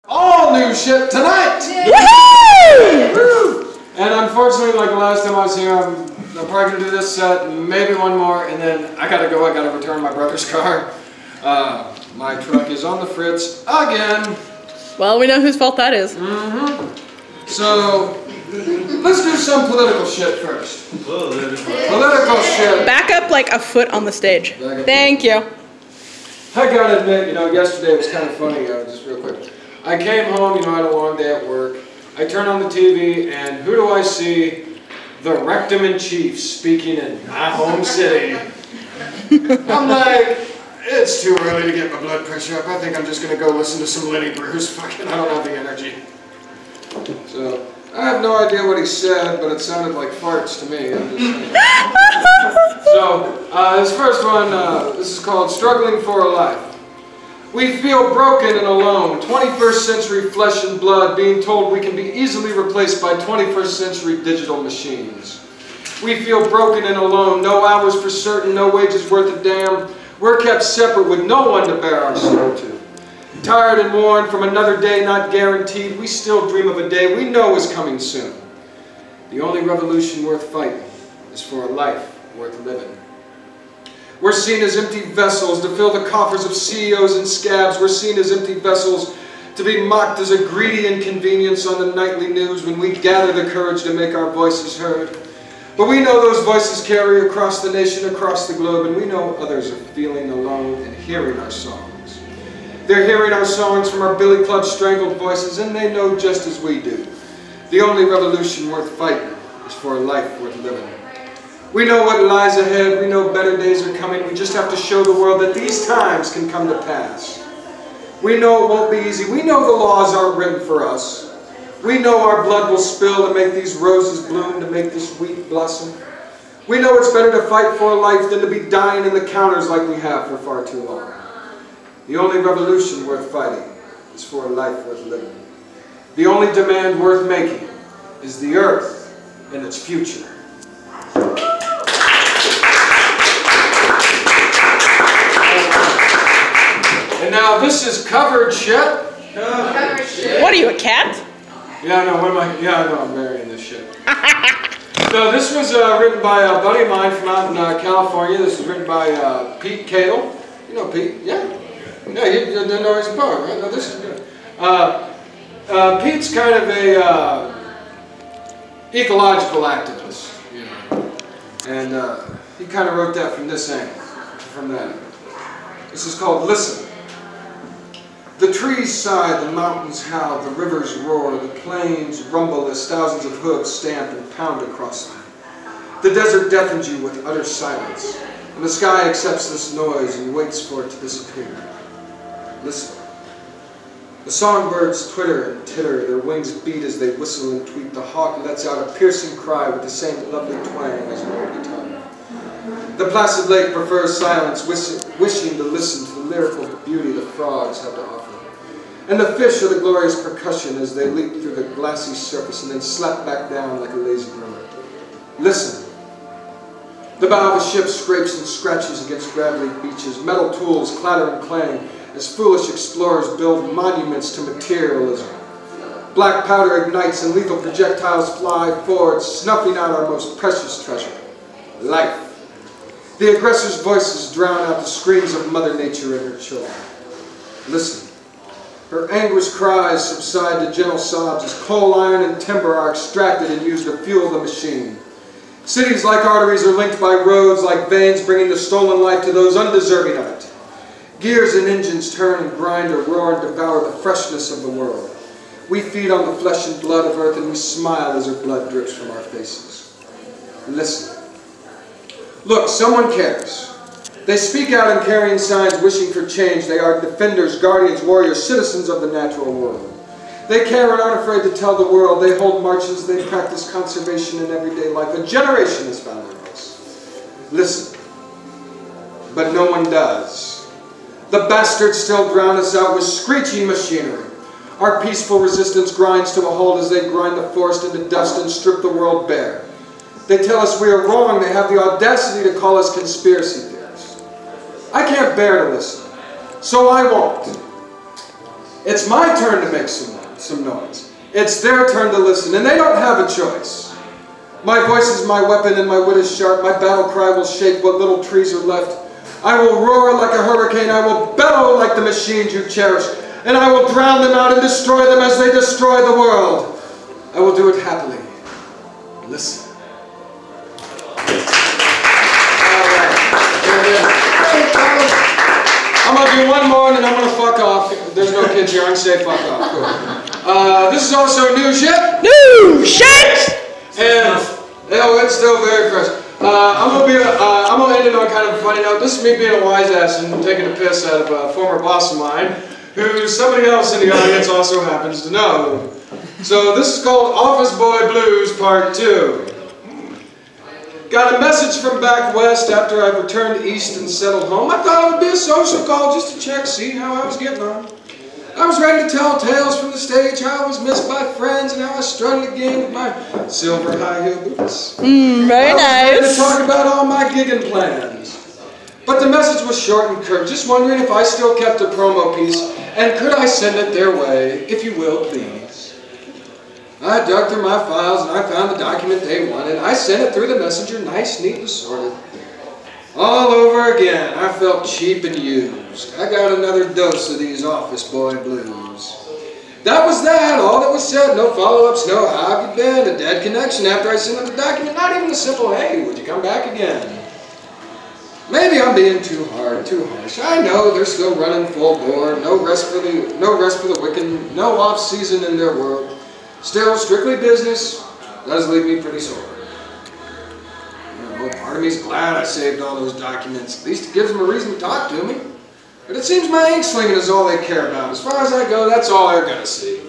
All new shit tonight! Woo! And unfortunately, like the last time I was here, I'm probably going to do this set, maybe one more, and then I gotta go, I gotta return my brother's car. My truck is on the fritz again. Well, we know whose fault that is. So, let's do some political shit first. Political shit. Back up like a foot on the stage. Thank you. I gotta admit, yesterday was kind of funny, just real quick. I came home, I had a long day at work. I turn on the TV, and who do I see? The Rectum-in-Chief speaking in my home city. I'm like, it's too early to get my blood pressure up. I think I'm just gonna go listen to some Lenny Bruce. Fucking, I don't have the energy. So, I have no idea what he said, but it sounded like farts to me. I'm just saying. So, this first one, this is called Struggling for a Life. We feel broken and alone, 21st century flesh and blood, being told we can be easily replaced by 21st century digital machines. We feel broken and alone, no hours for certain, no wages worth a damn. We're kept separate with no one to bear our soul to. Tired and worn from another day not guaranteed, we still dream of a day we know is coming soon. The only revolution worth fighting is for a life worth living. We're seen as empty vessels to fill the coffers of CEOs and scabs. We're seen as empty vessels to be mocked as a greedy inconvenience on the nightly news when we gather the courage to make our voices heard. But we know those voices carry across the nation, across the globe, and we know others are feeling alone and hearing our songs. They're hearing our songs from our billy club strangled voices, and they know just as we do. The only revolution worth fighting is for a life worth living. We know what lies ahead, we know better days are coming, we just have to show the world that these times can come to pass. We know it won't be easy, we know the laws aren't written for us. We know our blood will spill to make these roses bloom, to make this wheat blossom. We know it's better to fight for a life than to be dying in the counters like we have for far too long. The only revolution worth fighting is for a life worth living. The only demand worth making is the earth and its future. And now this is covered shit. Covered shit. What are you, a cat? Yeah, no, I'm burying this shit. So this was written by a buddy of mine from out in California. This was written by Pete Kadel. You know Pete? Yeah? Yeah, you didn't know he's a poet, right? No, this is good. Pete's kind of a ecological activist, and he kind of wrote that from this angle, from that. This is called Listen. The trees sigh, the mountains howl, the rivers roar, the plains rumble as thousands of hooves stamp and pound across them. The desert deafens you with utter silence, and the sky accepts this noise and waits for it to disappear. Listen. The songbirds twitter and titter, their wings beat as they whistle and tweet. The hawk lets out a piercing cry with the same lovely twang as an old guitar. The placid lake prefers silence, wishing to listen to the lyrical beauty the frogs have to offer. And the fish are the glorious percussion as they leap through the glassy surface and then slap back down like a lazy drummer. Listen. The bow of a ship scrapes and scratches against gravelly beaches. Metal tools clatter and clang as foolish explorers build monuments to materialism. Black powder ignites and lethal projectiles fly forward, snuffing out our most precious treasure, life. The aggressor's voices drown out the screams of Mother Nature and her children. Listen. Her anguished cries subside to gentle sobs as coal, iron, and timber are extracted and used to fuel the machine. Cities like arteries are linked by roads like veins, bringing the stolen life to those undeserving of it. Gears and engines turn and grind or roar and devour the freshness of the world. We feed on the flesh and blood of earth and we smile as her blood drips from our faces. Listen. Look, someone cares. They speak out in carrying signs wishing for change. They are defenders, guardians, warriors, citizens of the natural world. They care and aren't afraid to tell the world. They hold marches, they practice conservation in everyday life. A generation has found their voice. Listen. But no one does. The bastards still drown us out with screeching machinery. Our peaceful resistance grinds to a halt as they grind the forest into dust and strip the world bare. They tell us we are wrong. They have the audacity to call us conspiracy theorists. I can't bear to listen, so I won't. It's my turn to make some noise. It's their turn to listen, and they don't have a choice. My voice is my weapon, and my wit is sharp. My battle cry will shake what little trees are left. I will roar like a hurricane. I will bellow like the machines you cherish. And I will drown them out and destroy them as they destroy the world. I will do it happily. Listen. I'm going to do one more and then I'm going to fuck off. There's no kids here. I can say fuck off. Cool. This is also new shit. New shit! And it's still very fresh. I'm gonna end it on kind of a funny note. This is me being a wise ass and taking a piss out of a former boss of mine, who somebody else in the audience also happens to know. So this is called Office Boy Blues Part 2. Got a message from back west after I returned east and settled home. I thought it would be a social call just to check, see how I was getting on. I was ready to tell tales from the stage, how I was missed by friends and how I strutted again with my silver high heel boots. Very nice. I was ready to talk about all my gigging plans. But the message was short and curt, just wondering if I still kept a promo piece and could I send it their way, if you will, please. I dug through my files and I found the document they wanted. I sent it through the messenger, nice, neat, and sorted. All over again, I felt cheap and used. I got another dose of these office boy blues. That was that, all that was said, no follow-ups, no how have you been, a dead connection after I sent them the document, not even a simple, hey, would you come back again? Maybe I'm being too hard, too harsh. I know they're still running full bore, no rest for the wicked, no off-season in their world. Still, strictly business, does leave me pretty sore. Part of me's glad I saved all those documents. At least it gives them a reason to talk to me. But it seems my ink slinging is all they care about. As far as I go, that's all they're going to see.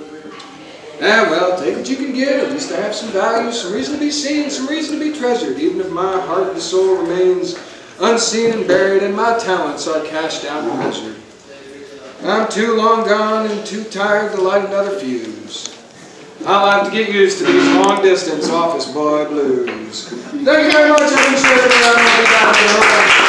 And well, take what you can get. At least I have some value, some reason to be seen, some reason to be treasured, even if my heart and soul remains unseen and buried and my talents are cashed out and measured. I'm too long gone and too tired to light another fuse. I'll have to get used to these long-distance office boy blues. Thank you very much. I appreciate it.